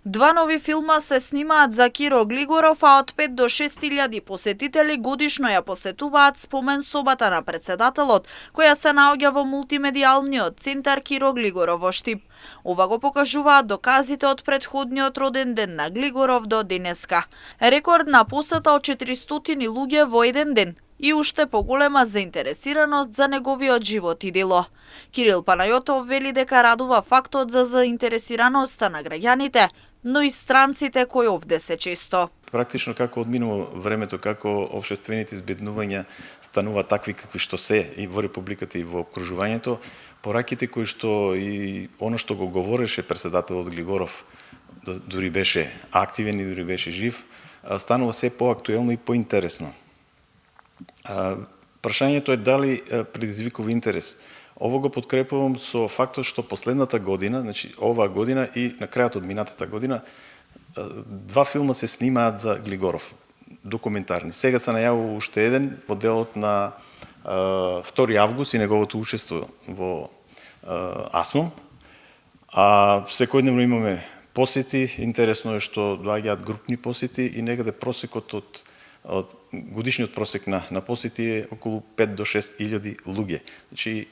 Два нови филма се снимаат за Киро Глигоров, а од 5 до 6.000 посетители годишно ја посетуваат спомен собата на председателот, која се наоѓа во мултимедијалниот центар Киро Глигоров во Штип. Ова го покажуваат доказите од претходниот роден ден на Глигоров до денеска. Рекордна посета од 400 луѓе во еден ден и уште поголема заинтересираност за неговиот живот и дело. Кирил Панајотов вели дека радува фактот за заинтересираноста на граѓаните, но и странците кои овде се често. Практично како одминува времето, како општествените избеднувања станува такви какви што се и во републиката и во окружувањето, пораките кои што и оно што го говореше председателот Глигоров, дури беше активен и дури беше жив, станува се поактуелно и поинтересно. Прашањето е дали предизвикува интерес. Ово го подкрепувам со фактот што последната година, значи оваа година и на крајот од минатата година, два филма се снимаат за Глигоров, документарни. Сега се најавува уште еден во делот на 2 август и неговото учество во АСМОМ. А секојдневно имаме посети, интересно е што доаѓаат групни посети и некаде просекот од годишниот просек на посети е околу 5 до 6.000 луѓе. Значи,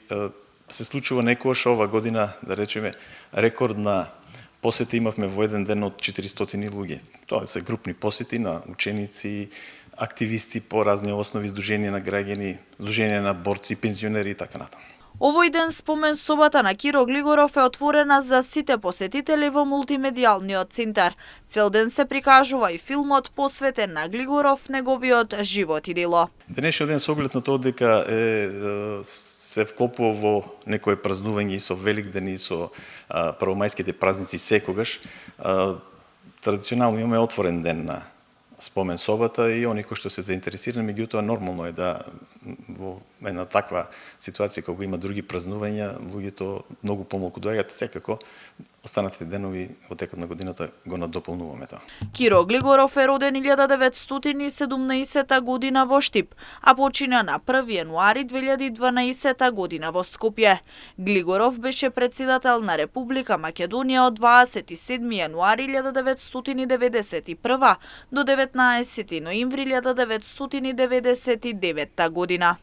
се случува некојаш ова година, да речеме, рекордна посети имавме во еден ден од 400 луѓе. Тоа се групни посети на ученици, активисти по разни основи, здруженија на граѓани, здруженија на борци, пензионери и така натаму. Овој ден спомен собата на Киро Глигоров е отворена за сите посетители во мултимедијалниот центар. Цел ден се прикажува и филмот посветен на Глигоров, неговиот живот и дело. Денешниот ден со оглед на тоа дека се вклопува во некое празнување и со Великден и со првомајските празници секогаш, традиционално имаме отворен ден на спомен собата и они кои што се заинтересирани, меѓутоа нормално е да во една таква ситуација кога има други празнувања, луѓето многу помалку доаѓаат, секако останатите денови во текот на годината го надополнуваме тоа. Киро Глигоров е роден 1917 година во Штип, а почина на 1 јануари 2012 година во Скопје. Глигоров беше председател на Република Македонија од 27 јануари 1991 до 19 ноември 1999 година.